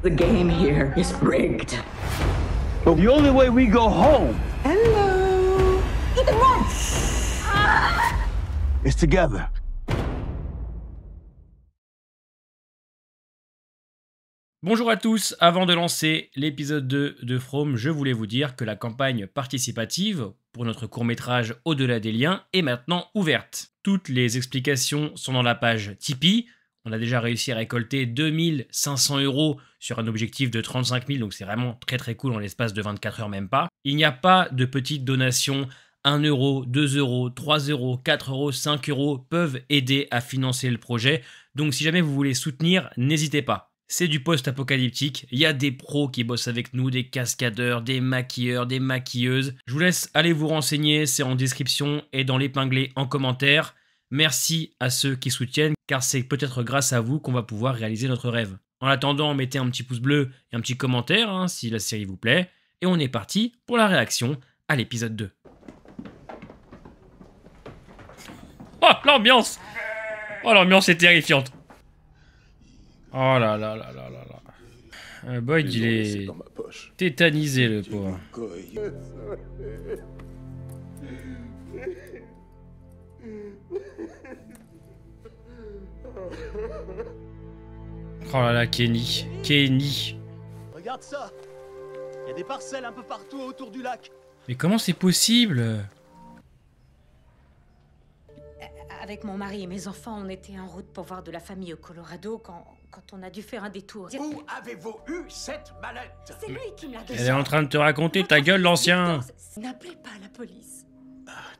The game here is rigged. But the only way we go home Hello. Ethan, run! is together. Bonjour à tous, avant de lancer l'épisode 2 de From, je voulais vous dire que la campagne participative pour notre court-métrage Au-delà des liens est maintenant ouverte. Toutes les explications sont dans la page Tipeee. On a déjà réussi à récolter 2500 € sur un objectif de 35 000, donc c'est vraiment très cool en l'espace de 24 heures, même pas. Il n'y a pas de petites donations. 1 €, 2 €, 3 €, 4 €, 5 € peuvent aider à financer le projet. Donc si jamais vous voulez soutenir, n'hésitez pas. C'est du post-apocalyptique, il y a des pros qui bossent avec nous, des cascadeurs, des maquilleurs, des maquilleuses. Je vous laisse aller vous renseigner, c'est en description et dans l'épinglé en commentaire. Merci à ceux qui soutiennent, car c'est peut-être grâce à vous qu'on va pouvoir réaliser notre rêve. En attendant, mettez un petit pouce bleu et un petit commentaire si la série vous plaît. Et on est parti pour la réaction à l'épisode 2. Oh, l'ambiance! Oh, l'ambiance est terrifiante. Oh là là là là là là. Boyd, il est tétanisé, le pauvre. Oh là là, Kenny. Kenny. Regarde ça. Il y a des parcelles un peu partout autour du lac. Mais comment c'est possible? Avec mon mari et mes enfants, on était en route pour voir de la famille au Colorado quand on a dû faire un détour. Où avez-vous eu cette mallette? C'est lui qui me l'a donné. Elle est en train de te raconter ta gueule, l'ancien. N'appelez pas la police.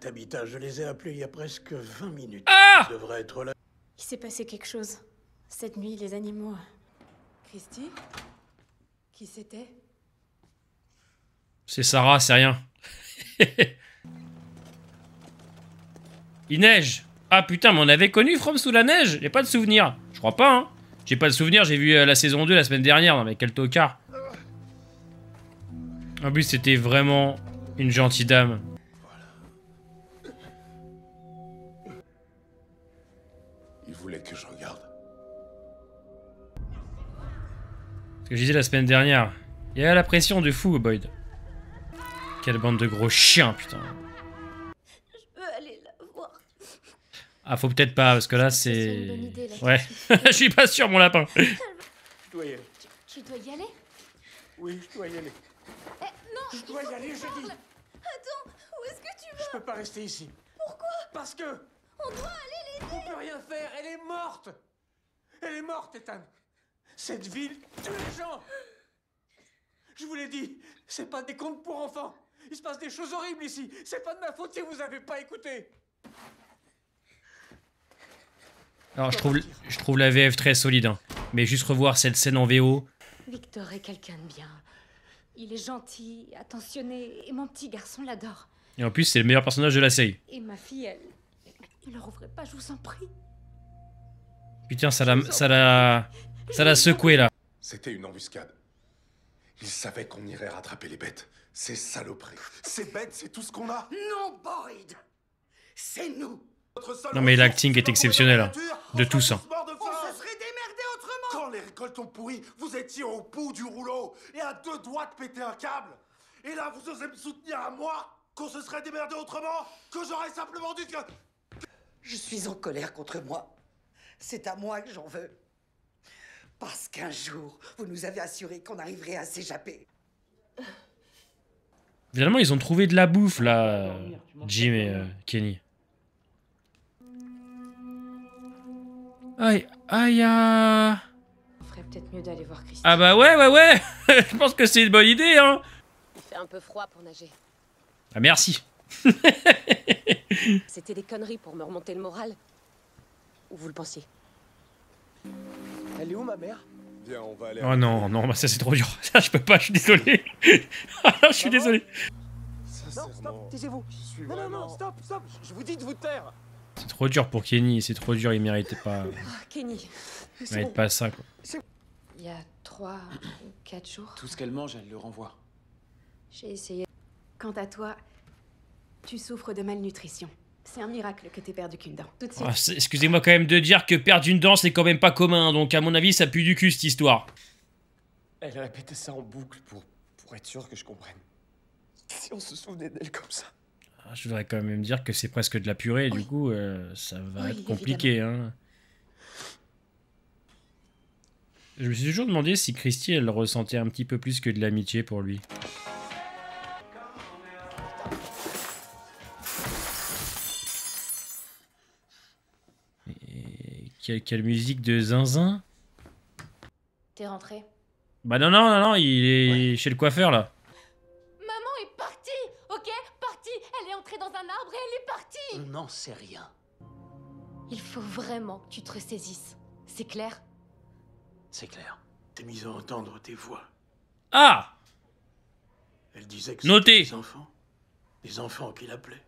Tabitha, je les ai appelés il y a presque 20 minutes. Ah! Je devrais être là. Il s'est passé quelque chose. Cette nuit, les animaux... Christy? Qui c'était? C'est Sarah, c'est rien. Il neige. Ah putain, mais on avait connu From sous la neige. J'ai pas de souvenir. Je crois pas, hein. J'ai pas de souvenir, j'ai vu la saison 2 la semaine dernière. Non mais quel tocard. En plus, c'était vraiment une gentille dame. Il voulait que je regarde. Ce que je disais la semaine dernière. Il y a la pression de fou, Boyd. Quelle bande de gros chiens, putain. Je veux aller la voir. Ah, faut peut-être pas, parce que là, C'est c'est... une bonne idée, là. Ouais, je suis pas sûr, mon lapin. Je dois y aller. Tu dois y aller? Oui, je dois y aller. Non, Je dois y aller, je dis. Attends, où est-ce que tu vas? Je peux pas rester ici. Pourquoi? Parce que On doit aller les... on peut rien faire. Elle est morte. Elle est morte, Ethan. Cette ville tue les gens. Je vous l'ai dit, c'est pas des contes pour enfants. Il se passe des choses horribles ici. C'est pas de ma faute si vous avez pas écouté. Alors, je trouve la VF très solide, hein. Mais juste revoir cette scène en VO... Victor est quelqu'un de bien. Il est gentil, attentionné, et mon petit garçon l'adore. Et en plus, c'est le meilleur personnage de la série. Et ma fille, elle... Ne leur ouvrez pas, je vous en prie. Putain, ça l'a secoué, là. C'était une embuscade. Ils savaient qu'on irait rattraper les bêtes. Ces saloperies. Ces bêtes, c'est tout ce qu'on a. Non, Boyd. C'est nous. Non, mais l'acting est exceptionnel, hein. De tous, hein. On se serait démerdé autrement. Quand les récoltes ont pourri, vous étiez au bout du rouleau et à 2 doigts de péter un câble. Et là, vous osez me soutenir à moi? Qu'on se serait démerdé autrement? Que j'aurais simplement dit que... Je suis en colère contre moi. C'est à moi que j'en veux. Parce qu'un jour, vous nous avez assuré qu'on arriverait à s'échapper. Finalement, ils ont trouvé de la bouffe, là, Jim et Kenny. Aïe, aïe, ah. On ferait peut-être mieux d'aller voir Christy. Ah bah ouais. Je pense que c'est une bonne idée, hein. Il fait un peu froid pour nager. Ah, merci. C'était des conneries pour me remonter le moral. Ou vous le pensiez? Elle est où, ma mère? Viens, on va aller... Oh non, bah ça c'est trop dur. Ça, je peux pas, je suis désolé. Ah, je suis désolé. Non, stop, taisez-vous. Non, stop. Je vous dis de vous taire. C'est trop dur pour Kenny, c'est trop dur, il méritait pas... Kenny, Il mérite pas ça, quoi. il y a 3 ou 4 jours, Tout ce qu'elle mange, elle le renvoie. j'ai essayé. Quant à toi, tu souffres de malnutrition. C'est un miracle que t'aies perdu qu'une dent. Tout de suite. Ah, excusez-moi quand même de dire que perdre une dent, c'est quand même pas commun, donc à mon avis, ça pue du cul, cette histoire. Elle répétait ça en boucle pour être sûre que je comprenne. Si on se souvenait d'elle comme ça. Je voudrais quand même dire que c'est presque de la purée, du coup, ça va être compliqué. Hein. Je me suis toujours demandé si Christy, elle ressentait un petit peu plus que de l'amitié pour lui. Et quelle musique de zinzin. T'es rentré? Bah non, il est chez le coiffeur, là. Maman est partie, ok? Partie. Elle est entrée dans un arbre et elle est partie. On n'en sait rien. Il faut vraiment que tu te ressaisisses. C'est clair? C'est clair. T'es mise à entendre tes voix. Ah! Elle disait que Notez. c'était des enfants qui l'appelaient.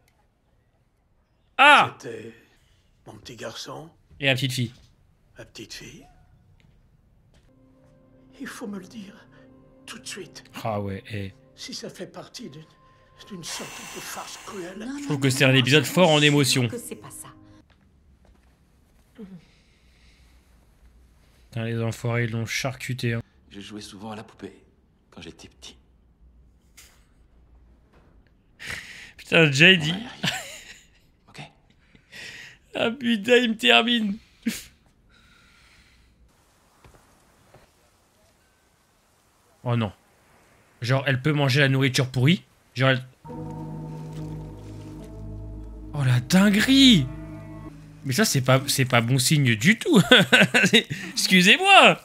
Ah! C'était mon petit garçon. Et la petite fille. Ma petite fille. Il faut me le dire tout de suite. Ah ouais, et... Si ça fait partie d'une sorte de farce cruelle. Je trouve que c'est un épisode fort en émotion. Que c'est pas ça. Putain, les enfoirés, ils l'ont charcuté. Hein. Je jouais souvent à la poupée quand j'étais petit. Putain, Jay dit... Ok. Ah putain, il me termine. Oh non. Genre, elle peut manger la nourriture pourrie. Genre, elle... Oh la dinguerie! Mais ça, c'est pas bon signe du tout. Excusez-moi.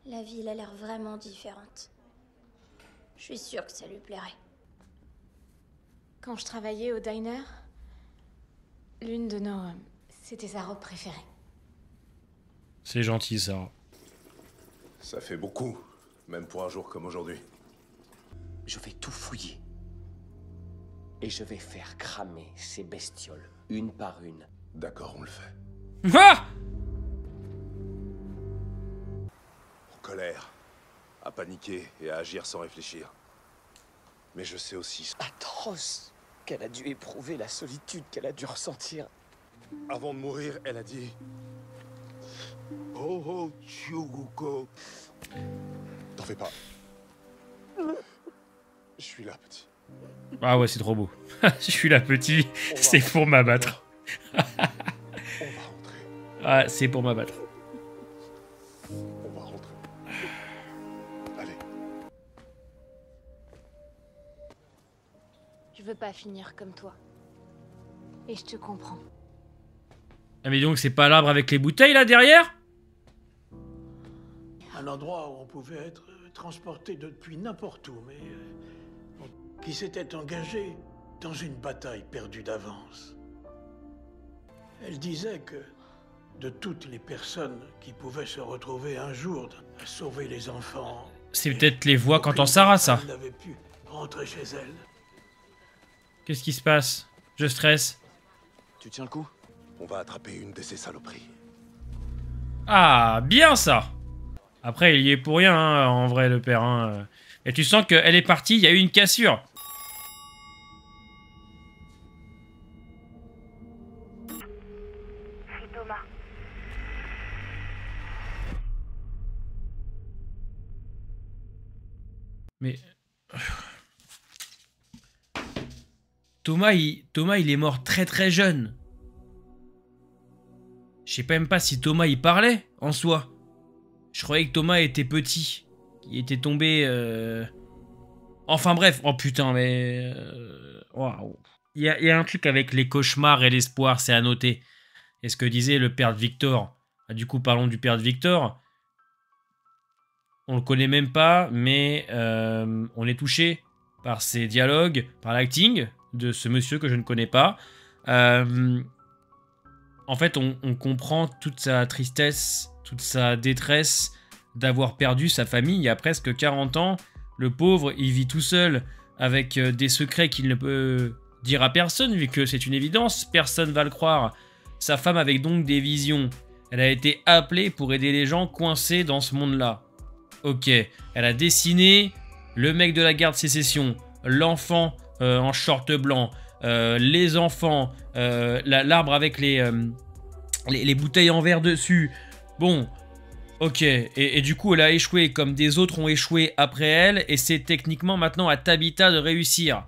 La ville a l'air vraiment différente. Je suis sûre que ça lui plairait. Quand je travaillais au diner, l'une de nos... c'était sa robe préférée. C'est gentil, ça. Ça fait beaucoup, même pour un jour comme aujourd'hui. Je vais tout fouiller. Et je vais faire cramer ces bestioles, une par une. D'accord, on le fait. Ah! En colère, à paniquer et à agir sans réfléchir. Mais je sais aussi... Atroce qu'elle a dû éprouver, la solitude qu'elle a dû ressentir. Avant de mourir, elle a dit... Oh oh, Chuguko. T'en fais pas. Je suis là, petit. Ah ouais, c'est trop beau. Je suis là, petit. C'est pour m'abattre. On va rentrer. Ah, c'est pour m'abattre. On va rentrer. Allez. Je veux pas finir comme toi. Et je te comprends. Ah mais donc c'est pas l'arbre avec les bouteilles là derrière? Un endroit où on pouvait être transporté depuis n'importe où, mais qui s'était engagé dans une bataille perdue d'avance. Elle disait que de toutes les personnes qui pouvaient se retrouver un jour à sauver les enfants... C'est peut-être les voix qu'entend Sarah, ça. Elle n'avait pu rentrer chez elle. Qu'est-ce qui se passe? Je stresse. Tu tiens le coup? On va attraper une de ces saloperies. Ah, bien ça. Après, il y est pour rien, hein, en vrai, le père. Hein. Et tu sens qu'elle est partie, il y a eu une cassure. C'est Thomas. Mais... Thomas, il est mort très très jeune. Je sais même pas si Thomas, il parlait, en soi. Je croyais que Thomas était petit. Il était tombé... Enfin bref, oh putain, mais... Waouh. Il y a un truc avec les cauchemars et l'espoir, c'est à noter. Et ce que disait le père de Victor. Ah, du coup, parlons du père de Victor. On le connaît même pas, mais on est touché par ses dialogues, par l'acting de ce monsieur que je ne connais pas. En fait, on comprend toute sa tristesse, toute sa détresse d'avoir perdu sa famille il y a presque 40 ans. Le pauvre, il vit tout seul avec des secrets qu'il ne peut dire à personne, vu que c'est une évidence, personne va le croire. Sa femme avait donc des visions. Elle a été appelée pour aider les gens coincés dans ce monde-là. Ok, elle a dessiné le mec de la garde sécession, l'enfant en short blanc, les enfants, l'arbre avec les bouteilles en verre dessus. Bon, Ok, et du coup elle a échoué comme des autres ont échoué après elle, et c'est techniquement maintenant à Tabitha de réussir.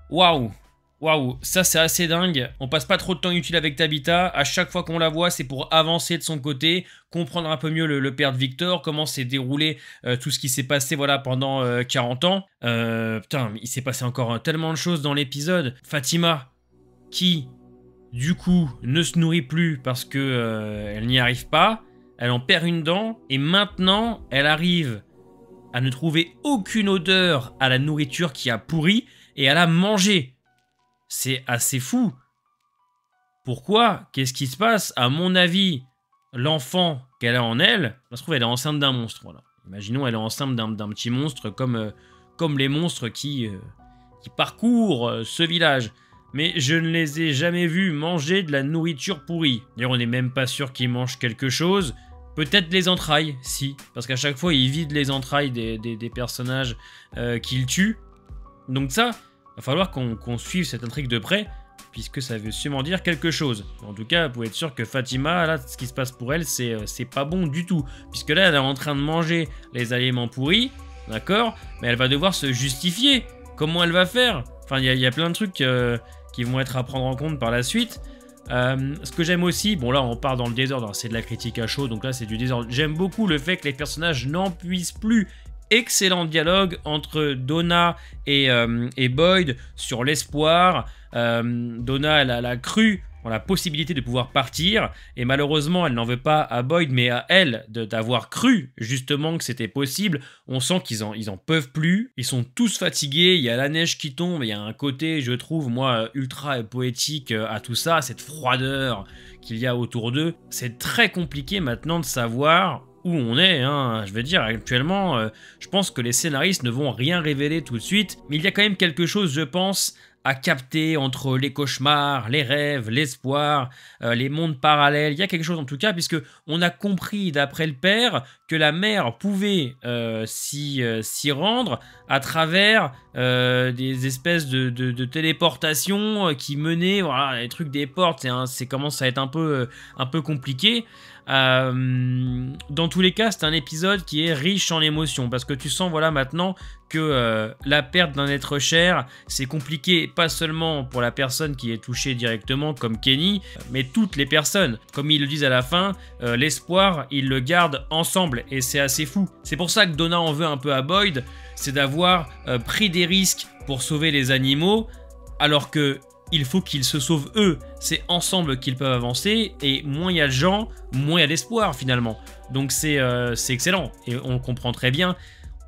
Waouh, waouh, ça c'est assez dingue. On passe pas trop de temps utile avec Tabitha, à chaque fois qu'on la voit c'est pour avancer de son côté, comprendre un peu mieux le père de Victor, comment s'est déroulé tout ce qui s'est passé voilà, pendant 40 ans. Putain, il s'est passé encore tellement de choses dans l'épisode. Fatima, qui du coup ne se nourrit plus parce que elle n'y arrive pas. Elle en perd une dent et maintenant elle arrive à ne trouver aucune odeur à la nourriture qui a pourri et à la manger. C'est assez fou. Pourquoi? Qu'est-ce qui se passe? À mon avis, l'enfant qu'elle a en elle, ça se trouve elle est enceinte d'un monstre. Voilà. Imaginons elle est enceinte d'un petit monstre comme les monstres qui parcourent ce village. Mais je ne les ai jamais vus manger de la nourriture pourrie. D'ailleurs, on n'est même pas sûr qu'ils mangent quelque chose. Peut-être les entrailles, si. Parce qu'à chaque fois, ils vident les entrailles des personnages qu'ils tuent. Donc ça, il va falloir qu'on suive cette intrigue de près, puisque ça veut sûrement dire quelque chose. En tout cas, vous pouvez être sûr que Fatima, là, ce qui se passe pour elle, c'est pas bon du tout. Puisque là, elle est en train de manger les aliments pourris, d'accord? Mais elle va devoir se justifier. Comment elle va faire? Enfin, il y a plein de trucs qui vont être à prendre en compte par la suite. Ce que j'aime aussi, bon là on part dans le désordre, c'est de la critique à chaud, donc là c'est du désordre. J'aime beaucoup le fait que les personnages n'en puissent plus. Excellent dialogue entre Donna et Boyd sur l'espoir. Donna elle a cru en la possibilité de pouvoir partir et malheureusement elle n'en veut pas à Boyd mais à elle d'avoir cru justement que c'était possible. On sent qu'ils en peuvent plus, ils sont tous fatigués, il y a la neige qui tombe, il y a un côté je trouve moi ultra poétique à tout ça, cette froideur qu'il y a autour d'eux. C'est très compliqué maintenant de savoir où on est, hein. Je veux dire actuellement je pense que les scénaristes ne vont rien révéler tout de suite, mais il y a quand même quelque chose je pense à capter entre les cauchemars, les rêves, l'espoir, les mondes parallèles. Il y a quelque chose en tout cas, puisque on a compris d'après le père que la mère pouvait s'y rendre à travers des espèces de téléportation qui menaient, voilà, les trucs des portes, c'est commence à être un peu compliqué. Dans tous les cas, c'est un épisode qui est riche en émotions parce que tu sens voilà maintenant que la perte d'un être cher, c'est compliqué pas seulement pour la personne qui est touchée directement comme Kenny, mais toutes les personnes. Comme ils le disent à la fin, l'espoir, ils le gardent ensemble et c'est assez fou. C'est pour ça que Donna en veut un peu à Boyd, c'est d'avoir pris des risques pour sauver les animaux alors que il faut qu'ils se sauvent eux, c'est ensemble qu'ils peuvent avancer, et moins il y a de gens, moins il y a d'espoir finalement. Donc c'est excellent, et on comprend très bien.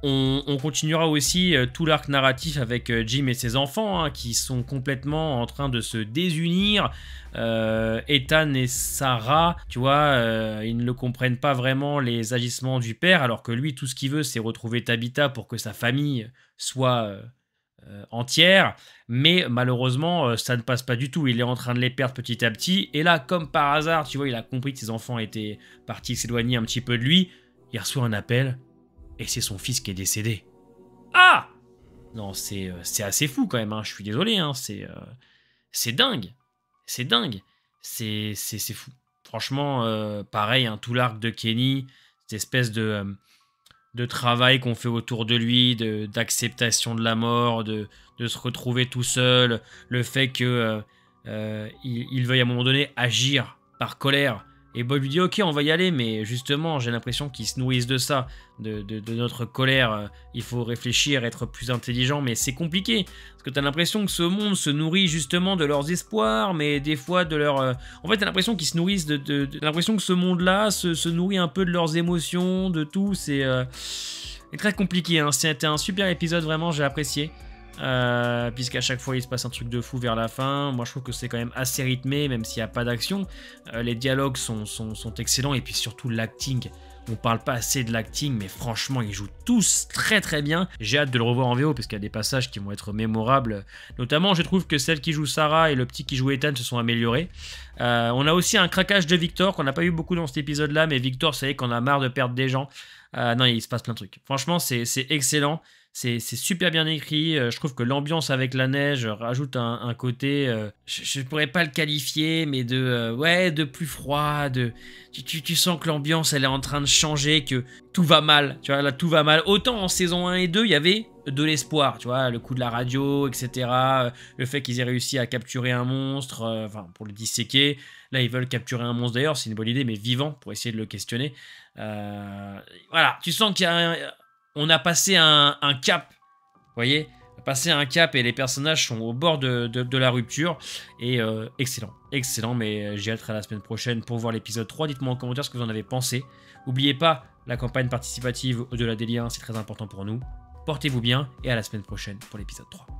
On continuera aussi tout l'arc narratif avec Jim et ses enfants, hein, qui sont complètement en train de se désunir. Ethan et Sarah, tu vois, ils ne comprennent pas vraiment les agissements du père, alors que lui, tout ce qu'il veut, c'est retrouver Tabitha pour que sa famille soit entière, mais malheureusement ça ne passe pas du tout, il est en train de les perdre petit à petit, et là comme par hasard, tu vois, il a compris que ses enfants étaient partis s'éloigner un petit peu de lui, il reçoit un appel, et c'est son fils qui est décédé. Ah! Non, c'est assez fou quand même, hein. Je suis désolé, hein. C'est dingue, c'est dingue, c'est fou. Franchement, pareil, hein, tout l'arc de Kenny, cette espèce de travail qu'on fait autour de lui, d'acceptation de la mort, de se retrouver tout seul, le fait que il veuille à un moment donné agir par colère. Et Bob lui dit ok on va y aller, mais justement j'ai l'impression qu'ils se nourrissent de ça, de notre colère. Il faut réfléchir, être plus intelligent, mais c'est compliqué parce que t'as l'impression que ce monde se nourrit justement de leurs espoirs, mais des fois de leur en fait t'as l'impression qu'ils se nourrissent de l'impression que ce monde là se nourrit un peu de leurs émotions, de tout. C'est très compliqué, hein. C'était un super épisode, vraiment j'ai apprécié. Puisqu'à chaque fois il se passe un truc de fou vers la fin. Moi je trouve que c'est quand même assez rythmé, même s'il n'y a pas d'action. Les dialogues sont excellents, et puis surtout l'acting. On parle pas assez de l'acting, mais franchement ils jouent tous très très bien. J'ai hâte de le revoir en VO parce qu'il y a des passages qui vont être mémorables. Notamment je trouve que celle qui joue Sarah et le petit qui joue Ethan se sont améliorés. On a aussi un craquage de Victor qu'on n'a pas eu beaucoup dans cet épisode là, mais Victor, ça y est qu'on a marre de perdre des gens. Non, il se passe plein de trucs. Franchement, c'est excellent. C'est super bien écrit. Je trouve que l'ambiance avec la neige rajoute un côté... je pourrais pas le qualifier, mais de plus froid. Tu sens que l'ambiance, elle est en train de changer, que tout va mal. Tu vois, là, tout va mal. Autant en saison 1 et 2, il y avait de l'espoir. Tu vois, le coup de la radio, etc. Le fait qu'ils aient réussi à capturer un monstre, enfin, pour le disséquer. Là, ils veulent capturer un monstre d'ailleurs, c'est une bonne idée, mais vivant, pour essayer de le questionner. Voilà, tu sens qu'il y a... On a passé un cap, vous voyez, passé un cap et les personnages sont au bord de la rupture. Et excellent, mais j'ai hâte à la semaine prochaine pour voir l'épisode 3. Dites-moi en commentaire ce que vous en avez pensé. N'oubliez pas, la campagne participative au-delà des liens, c'est très important pour nous. Portez-vous bien et à la semaine prochaine pour l'épisode 3.